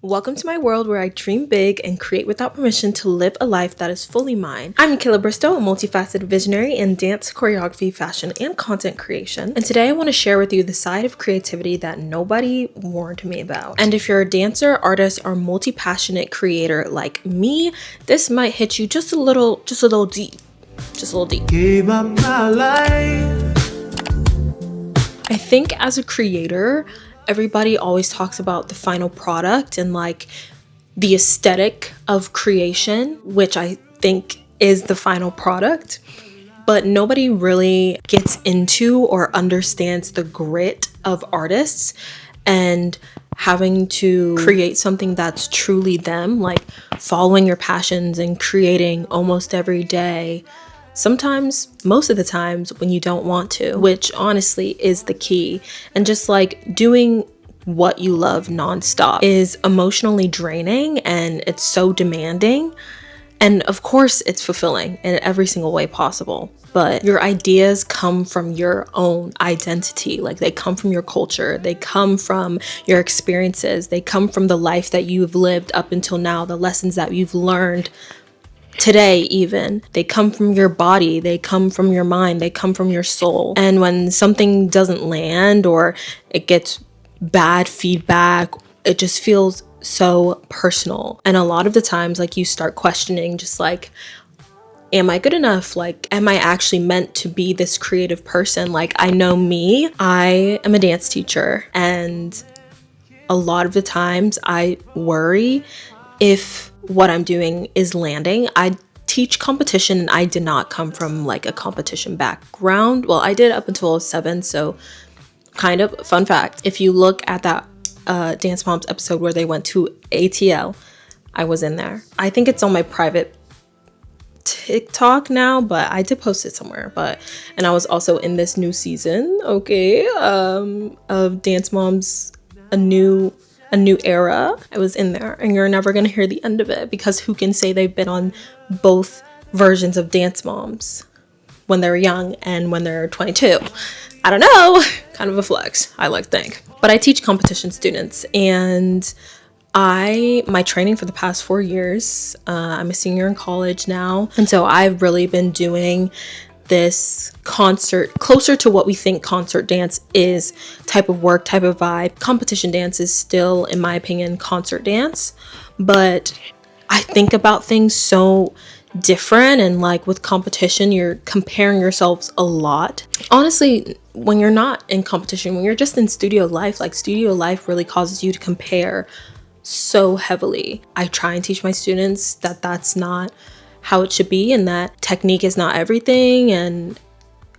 Welcome to my world where I dream big and create without permission to live a life that is fully mine. I'm mckaylah Bristow, a multifaceted visionary in dance, choreography, fashion, and content creation. And today I want to share with you the side of creativity that nobody warned me about. And if you're a dancer, artist, or multi-passionate creator like me, this might hit you just a little deep. Gave up my life. I think as a creator, everybody always talks about the final product and like the aesthetic of creation, which I think is the final product, but nobody really gets into or understands the grit of artists and having to create something that's truly them, like following your passions and creating almost every day. Sometimes, most of the times when you don't want to, which honestly is the key. And just like doing what you love nonstop is emotionally draining and it's so demanding. And of course it's fulfilling in every single way possible. But your ideas come from your own identity. Like they come from your culture. They come from your experiences. They come from the life that you've lived up until now, the lessons that you've learned today. Even they come from your body, they come from your mind, they come from your soul. And when something doesn't land or it gets bad feedback, it just feels so personal. And a lot of the times, like, you start questioning just like, am I good enough? Like, am I actually meant to be this creative person? Like, I know me, I am a dance teacher, and a lot of the times I worry if what I'm doing is landing. I teach competition and I did not come from like a competition background. Well, I did up until I was 7, so kind of fun fact. If you look at that Dance Moms episode where they went to ATL, I was in there. I think it's on my private TikTok now, but I did post it somewhere. And I was also in this new season, of Dance Moms, a new era. I was in there, and you're never gonna hear the end of it, because who can say they've been on both versions of Dance Moms when they're young and when they're 22? I don't know, kind of a flex, I like to think. But I teach competition students, and my training for the past 4 years, I'm a senior in college now, and so I've really been doing this concert, closer to what we think concert dance is, type of work, type of vibe. Competition dance is still, in my opinion, concert dance, but I think about things so different. And like with competition, you're comparing yourselves a lot. Honestly, when you're not in competition, when you're just in studio life, like studio life really causes you to compare so heavily. I try and teach my students that that's not how it should be, and that technique is not everything, and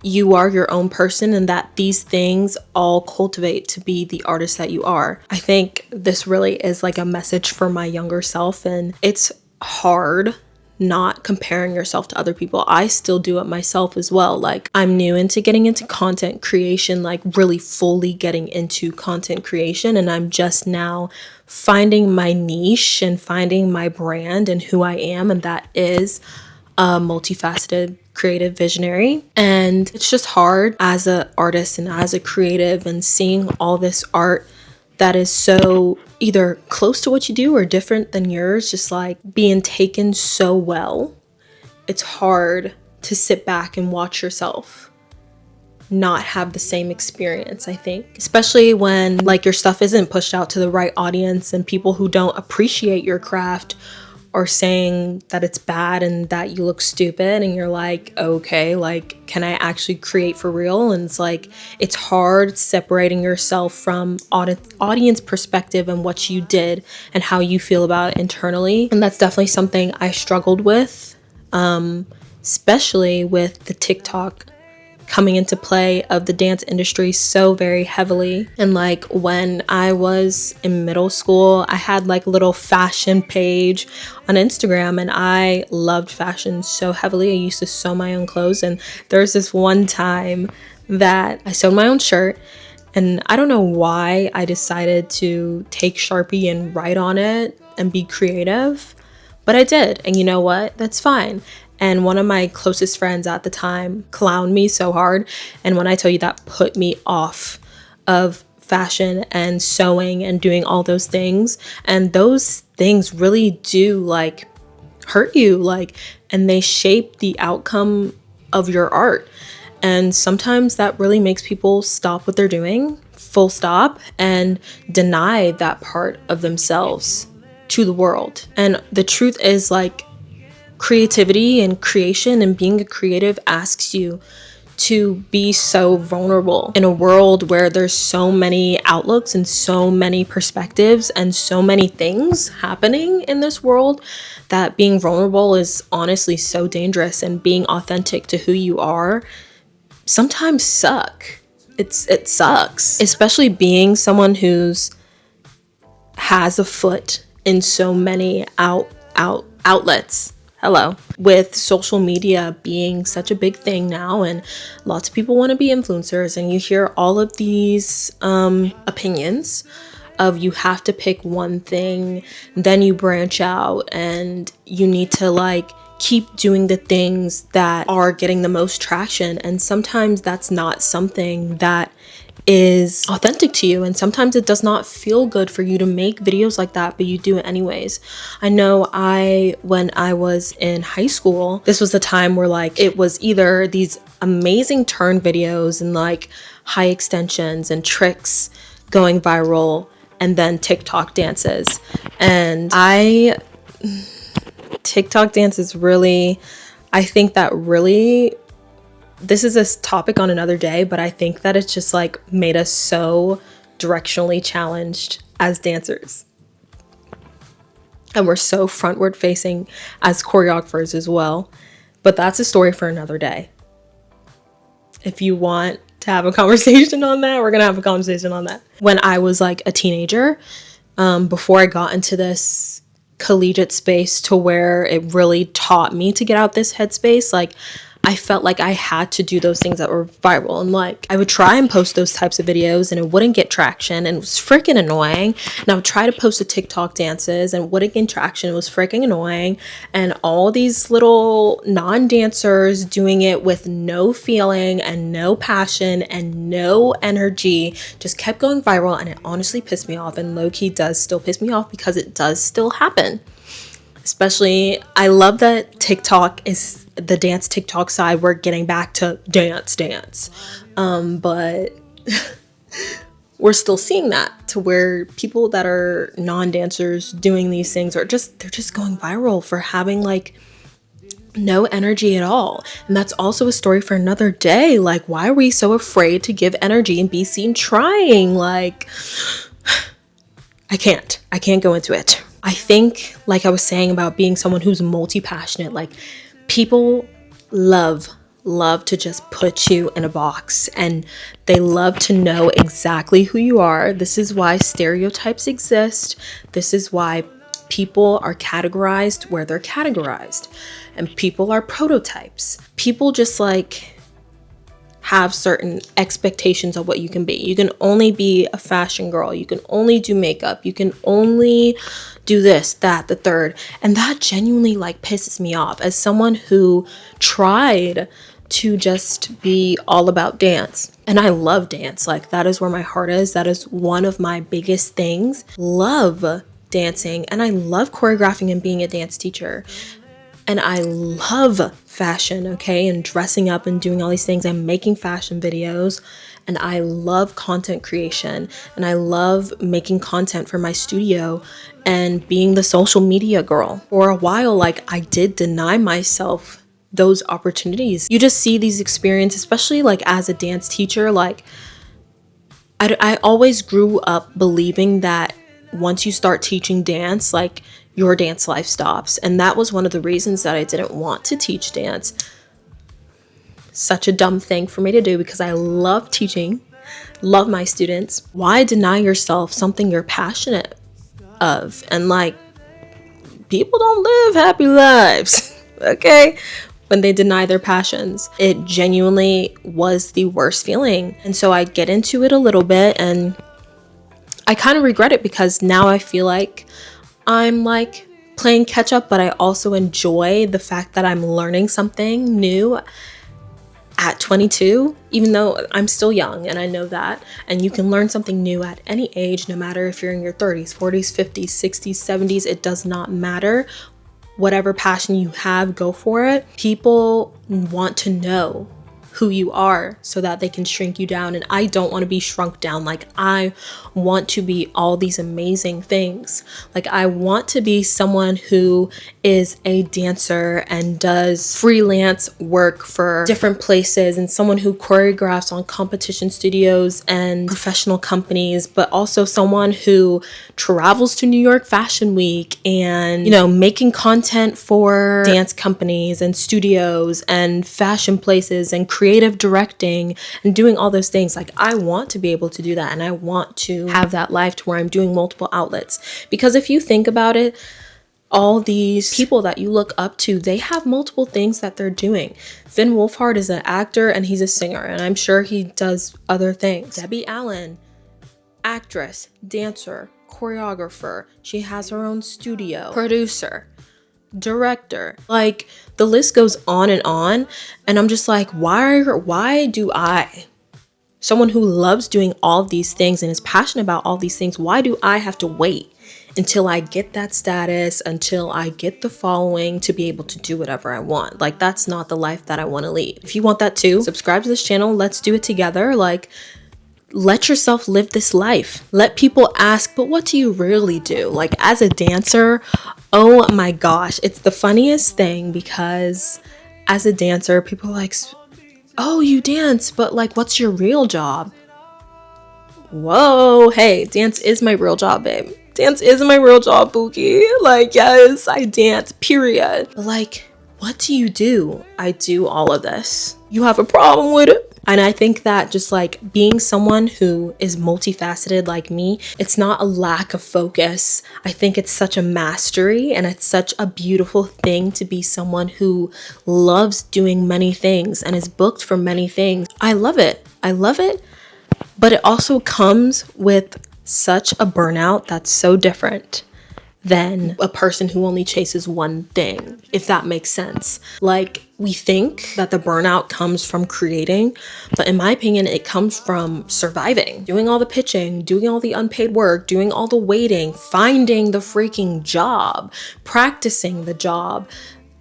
you are your own person, and that these things all cultivate to be the artist that you are. I think this really is like a message for my younger self, and it's hard not comparing yourself to other people. I still do it myself as well. Like, I'm new into getting into content creation, like really fully getting into content creation, and I'm just now finding my niche and finding my brand and who I am, and that is a multifaceted creative visionary. And it's just hard as an artist and as a creative, and seeing all this art that is so either close to what you do or different than yours, just like being taken so well. It's hard to sit back and watch yourself not have the same experience, I think, especially when like your stuff isn't pushed out to the right audience, and people who don't appreciate your craft are saying that it's bad and that you look stupid, and you're like, okay, like, can I actually create for real? And it's like, it's hard separating yourself from audience perspective and what you did and how you feel about it internally. And that's definitely something I struggled with, especially with the TikTok coming into play of the dance industry so very heavily. And like when I was in middle school, I had like a little fashion page on Instagram, and I loved fashion so heavily. I used to sew my own clothes, and there's this one time that I sewed my own shirt, and I don't know why I decided to take Sharpie and write on it and be creative, but I did. And you know what? That's fine. And one of my closest friends at the time clowned me so hard. And when I tell you, that put me off of fashion and sewing and doing all those things. And those things really do like hurt you, like, and they shape the outcome of your art. And sometimes that really makes people stop what they're doing, full stop, and deny that part of themselves to the world. And the truth is, like, creativity and creation and being a creative asks you to be so vulnerable in a world where there's so many outlooks and so many perspectives and so many things happening in this world, that being vulnerable is honestly so dangerous, and being authentic to who you are sometimes it sucks, especially being someone who's has a foot in so many outlets. Hello. With social media being such a big thing now, and lots of people want to be influencers, and you hear all of these opinions of you have to pick one thing, then you branch out, and you need to like keep doing the things that are getting the most traction. And sometimes that's not something that is authentic to you, and sometimes it does not feel good for you to make videos like that, but you do it anyways. I know when I was in high school, this was the time where like it was either these amazing turn videos and like high extensions and tricks going viral, and then TikTok dances. And TikTok dances really, I think that really, this is a topic on another day, but I think that it's just like made us so directionally challenged as dancers. And we're so frontward facing as choreographers as well. But that's a story for another day. If you want to have a conversation on that, we're going to have a conversation on that. When I was like a teenager, before I got into this collegiate space to where it really taught me to get out this headspace, like I felt like I had to do those things that were viral, and like I would try and post those types of videos and it wouldn't get traction, and it was freaking annoying. And I would try to post the TikTok dances and wouldn't get traction. It was freaking annoying. And all these little non-dancers doing it with no feeling and no passion and no energy just kept going viral, and it honestly pissed me off, and low-key does still piss me off because it does still happen. Especially, I love that TikTok is the dance TikTok side. We're getting back to dance. But we're still seeing that to where people that are non-dancers doing these things they're just going viral for having like no energy at all. And that's also a story for another day. Like, why are we so afraid to give energy and be seen trying? Like, I can't go into it. I think, like I was saying about being someone who's multi-passionate, like people love to just put you in a box, and they love to know exactly who you are. This is why stereotypes exist. This is why people are categorized where they're categorized, and people are prototypes. People just like have certain expectations of what you can be. You can only be a fashion girl. You can only do makeup. You can only do this, that, the third. And that genuinely like pisses me off as someone who tried to just be all about dance. And I love dance. Like, that is where my heart is. That is one of my biggest things. Love dancing, and I love choreographing and being a dance teacher. And I love fashion, okay, and dressing up and doing all these things and making fashion videos. And I love content creation, and I love making content for my studio and being the social media girl. For a while, like, I did deny myself those opportunities. You just see these experiences, especially like as a dance teacher. Like, I always grew up believing that once you start teaching dance, like, your dance life stops. And that was one of the reasons that I didn't want to teach dance. Such a dumb thing for me to do, because I love teaching, love my students. Why deny yourself something you're passionate of? And like, people don't live happy lives, okay? When they deny their passions, it genuinely was the worst feeling. And so I get into it a little bit, and I kind of regret it, because now I feel like I'm like playing catch up, but I also enjoy the fact that I'm learning something new at 22, even though I'm still young and I know that, and you can learn something new at any age, no matter if you're in your 30s, 40s, 50s, 60s, 70s, it does not matter. Whatever passion you have, go for it. People want to know who you are so that they can shrink you down, and I don't want to be shrunk down. Like, I want to be all these amazing things. Like, I want to be someone who is a dancer and does freelance work for different places, and someone who choreographs on competition studios and professional companies, but also someone who travels to New York Fashion Week and, you know, making content for dance companies and studios and fashion places and creative directing and doing all those things. Like, I want to be able to do that, and I want to have that life to where I'm doing multiple outlets. Because if you think about it, all these people that you look up to, they have multiple things that they're doing. Finn Wolfhard is an actor and he's a singer, and I'm sure he does other things. Debbie Allen, actress, dancer, choreographer. She has her own studio, producer, director. Like, the list goes on, and I'm just like, why do I, someone who loves doing all of these things and is passionate about all these things, why do I have to wait until I get that status, until I get the following to be able to do whatever I want? Like, that's not the life that I want to lead. If you want that too, subscribe to this channel. Let's do it together. Like, let yourself live this life. Let people ask, but what do you really do? Like, as a dancer, oh my gosh, it's the funniest thing, because as a dancer, people are like, oh, you dance, but like, what's your real job? Whoa, hey, dance is my real job, babe. Dance is my real job, Bookie. Like, yes, I dance, period. But like, what do you do? I do all of this. You have a problem with it? And I think that just like being someone who is multifaceted like me, it's not a lack of focus. I think it's such a mastery, and it's such a beautiful thing to be someone who loves doing many things and is booked for many things. I love it. I love it. But it also comes with such a burnout that's so different than a person who only chases one thing, if that makes sense. Like, we think that the burnout comes from creating, but in my opinion, it comes from surviving, doing all the pitching, doing all the unpaid work, doing all the waiting, finding the freaking job, practicing the job,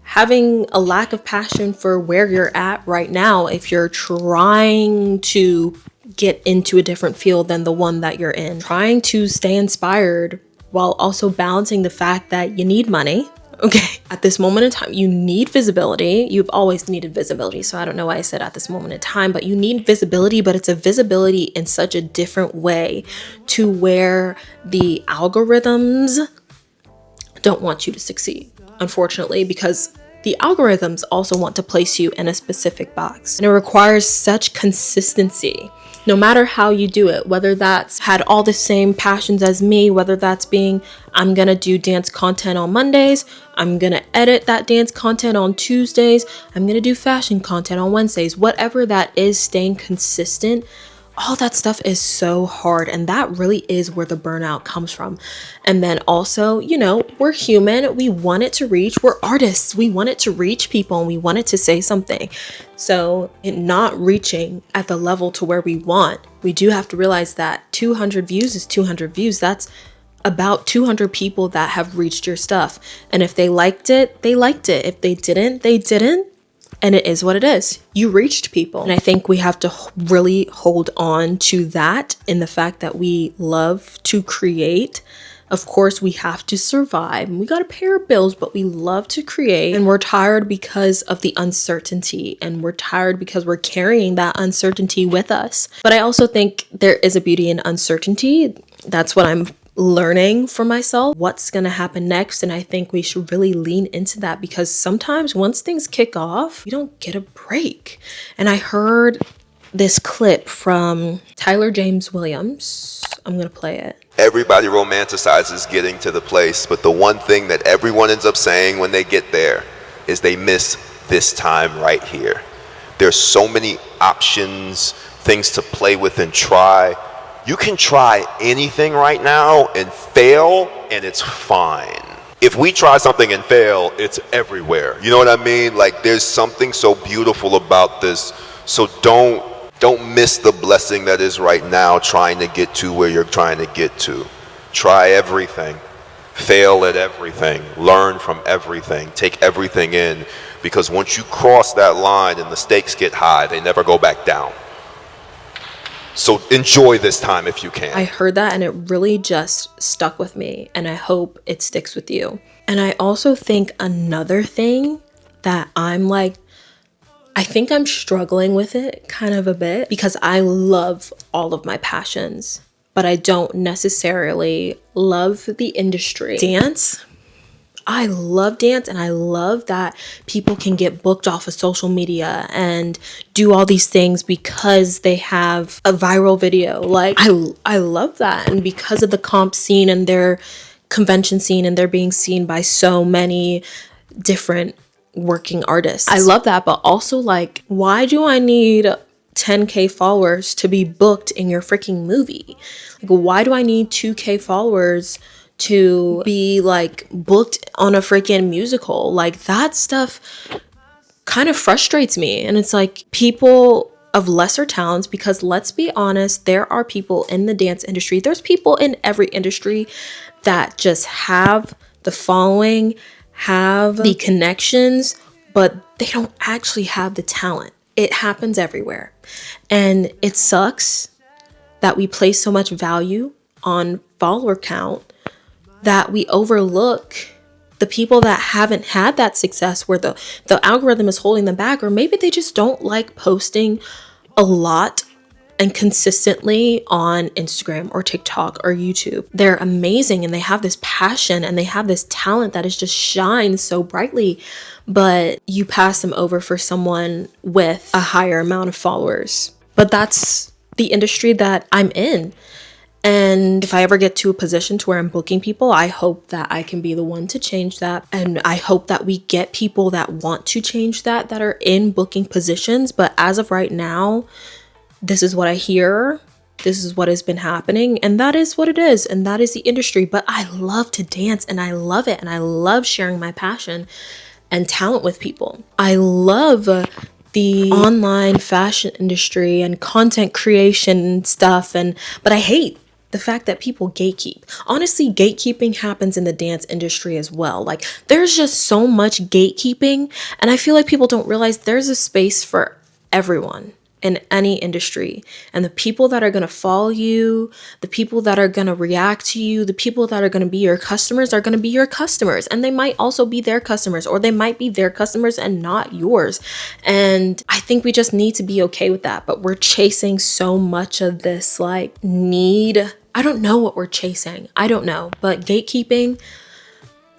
having a lack of passion for where you're at right now if you're trying to get into a different field than the one that you're in, trying to stay inspired while also balancing the fact that you need money. Okay, at this moment in time, you need visibility. You've always needed visibility, so I don't know why I said at this moment in time, but you need visibility, but it's a visibility in such a different way to where the algorithms don't want you to succeed, unfortunately, because the algorithms also want to place you in a specific box, and it requires such consistency. No matter how you do it, whether that's had all the same passions as me, whether that's being, I'm gonna do dance content on Mondays, I'm gonna edit that dance content on Tuesdays, I'm gonna do fashion content on Wednesdays, whatever that is, staying consistent, all that stuff is so hard, and that really is where the burnout comes from. And then also, you know, we're human, we want it to reach, we're artists, we want it to reach people, and we want it to say something. So it not reaching at the level to where we want, we do have to realize that 200 views is 200 views. That's about 200 people that have reached your stuff, and if they liked it, they liked it. If they didn't, they didn't. And it is what it is. You reached people. And I think we have to really hold on to that, in the fact that we love to create. Of course, we have to survive and we got to pay our bills, but we love to create, and we're tired because of the uncertainty, and we're tired because we're carrying that uncertainty with us. But I also think there is a beauty in uncertainty. That's what I'm learning for myself, what's going to happen next. And I think we should really lean into that, because sometimes once things kick off, you don't get a break. And I heard this clip from Tyler James Williams. I'm going to play it. Everybody romanticizes getting to the place, but the one thing that everyone ends up saying when they get there is they miss this time right here. There's so many options, things to play with and try. You can try anything right now and fail, and it's fine. If we try something and fail, it's everywhere. You know what I mean? Like, there's something so beautiful about this So don't miss the blessing that is right now trying to get to where you're trying to get to. Try everything. Fail at everything. Learn from everything. Take everything in, because once you cross that line and the stakes get high, they never go back down. So enjoy this time if you can. I heard that and it really just stuck with me, and I hope it sticks with you. And I also think another thing that I think I'm struggling with it kind of a bit, because I love all of my passions, but I don't necessarily love the industry. Dance, I love dance, and I love that people can get booked off of social media and do all these things because they have a viral video. Like, I love that. And because of the comp scene and their convention scene, and they're being seen by so many different working artists, I love that. But also, like, why do I need 10K followers to be booked in your freaking movie? Like, why do I need 2K followers to be like booked on a freaking musical? Like, that stuff kind of frustrates me. And it's like, people of lesser talents, because let's be honest, there are people in the dance industry, there's people in every industry that just have the following, have the connections, but they don't actually have the talent. It happens everywhere. And it sucks that we place so much value on follower count that we overlook the people that haven't had that success, where the algorithm is holding them back, or maybe they just don't like posting a lot and consistently on Instagram or TikTok or YouTube. They're amazing and they have this passion and they have this talent that is just shines so brightly, but you pass them over for someone with a higher amount of followers. But that's the industry that I'm in. And if I ever get to a position to where I'm booking people, I hope that I can be the one to change that. And I hope that we get people that want to change that, that are in booking positions. But as of right now, this is what I hear. This is what has been happening. And that is what it is. And that is the industry. But I love to dance and I love it. And I love sharing my passion and talent with people. I love the online fashion industry and content creation and stuff. But I hate the fact that people gatekeep. Honestly, gatekeeping happens in the dance industry as well. Like, there's just so much gatekeeping, and I feel like people don't realize there's a space for everyone in any industry. And the people that are going to follow you, the people that are going to react to you, the people that are going to be your customers are going to be your customers. And they might also be their customers, or they might be their customers and not yours. And I think we just need to be okay with that. But we're chasing so much of this like need. I don't know what we're chasing. I don't know. But gatekeeping,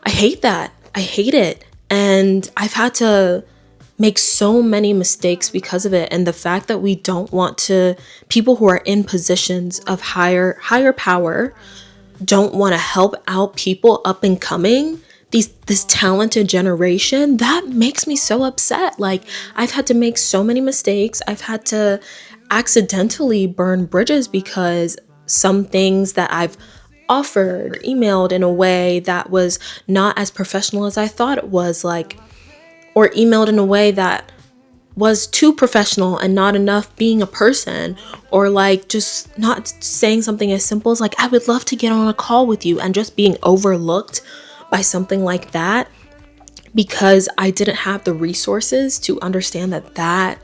I hate that. I hate it. And I've had to make so many mistakes because of it. And the fact that we don't want to, people who are in positions of higher power don't want to help out people up and coming, this talented generation, that makes me so upset. Like, I've had to make so many mistakes. I've had to accidentally burn bridges because some things that I've offered or emailed in a way that was not as professional as I thought it was, like, or emailed in a way that was too professional and not enough being a person, or like just not saying something as simple as like, I would love to get on a call with you, and just being overlooked by something like that because I didn't have the resources to understand that that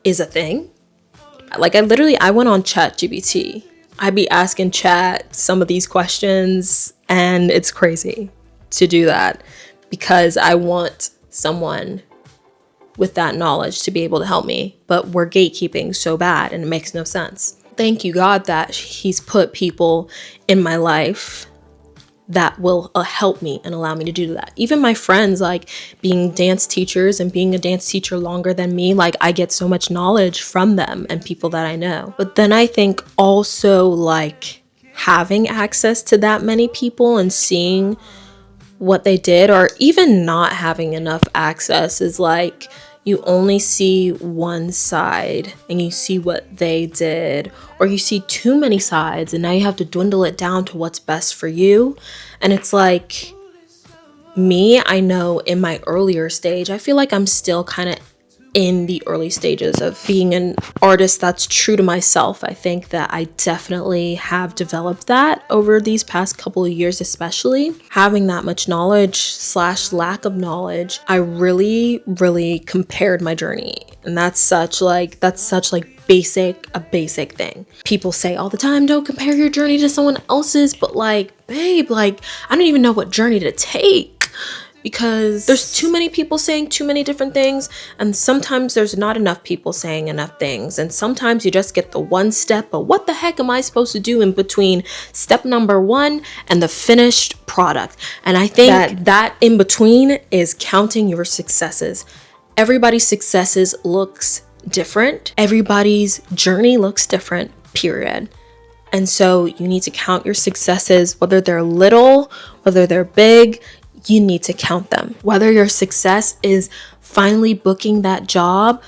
is a thing. Like, I went on ChatGPT. I'd be asking Chat some of these questions, and it's crazy to do that because I want someone with that knowledge to be able to help me, but we're gatekeeping so bad and it makes no sense. Thank you, God, that He's put people in my life that will help me and allow me to do that. Even my friends, like being dance teachers and being a dance teacher longer than me, like I get so much knowledge from them and people that I know. But then I think also like having access to that many people and seeing what they did, or even not having enough access, is like you only see one side and you see what they did, or you see too many sides and now you have to dwindle it down to what's best for you. And it's like, me, I know in my earlier stage, I feel like I'm still kind of in the early stages of being an artist that's true to myself. I think that I definitely have developed that over these past couple of years, especially having that much knowledge slash lack of knowledge. I really compared my journey, and that's such like a basic thing. People say all the time, don't compare your journey to someone else's, but like, babe, like, I don't even know what journey to take, because there's too many people saying too many different things, and sometimes there's not enough people saying enough things, and sometimes you just get the one step, but what the heck am I supposed to do in between step number 1 and the finished product? And I think that in between is counting your successes. Everybody's successes looks different. Everybody's journey looks different, period. And so you need to count your successes, whether they're little, whether they're big. You need to count them. Whether your success is finally booking that job,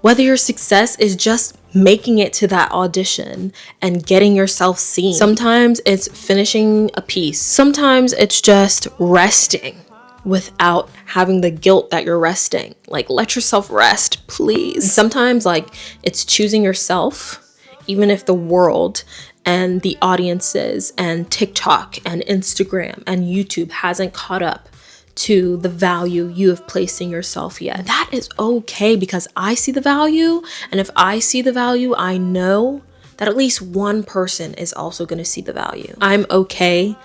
whether your success is just making it to that audition and getting yourself seen. Sometimes it's finishing a piece. Sometimes it's just resting without having the guilt that you're resting. Like, let yourself rest, please. Sometimes, like, it's choosing yourself, even if the world and the audiences and TikTok and Instagram and YouTube hasn't caught up to the value you have placed in yourself yet. That is okay, because I see the value, and if I see the value, I know that at least one person is also going to see the value. I'm okay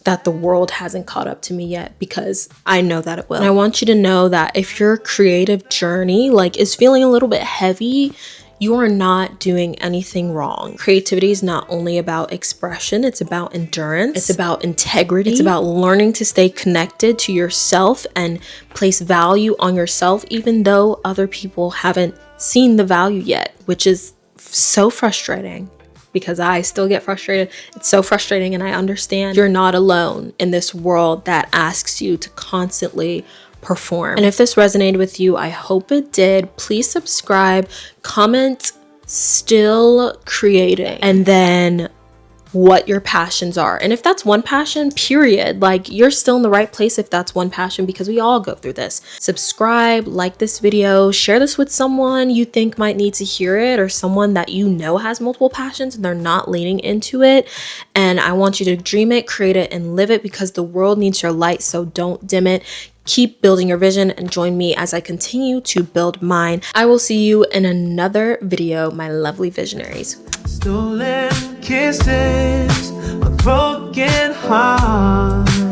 that the world hasn't caught up to me yet, because I know that it will. And I want you to know that if your creative journey is feeling a little bit heavy, you are not doing anything wrong. Creativity is not only about expression, it's about endurance, it's about integrity, it's about learning to stay connected to yourself and place value on yourself, even though other people haven't seen the value yet, which is so frustrating, because I still get frustrated. It's so frustrating, and I understand you're not alone in this world that asks you to constantly perform. And if this resonated with you, I hope it did. Please subscribe, comment still creating, and then what your passions are. And if that's one passion, period, you're still in the right place if that's one passion, because we all go through this. Subscribe, like this video, share this with someone you think might need to hear it, or someone that you know has multiple passions and they're not leaning into it. And I want you to dream it, create it, and live it, because the world needs your light, so don't dim it. Keep building your vision and join me as I continue to build mine. I will see you in another video, my lovely visionaries. Stolen kisses, a broken heart.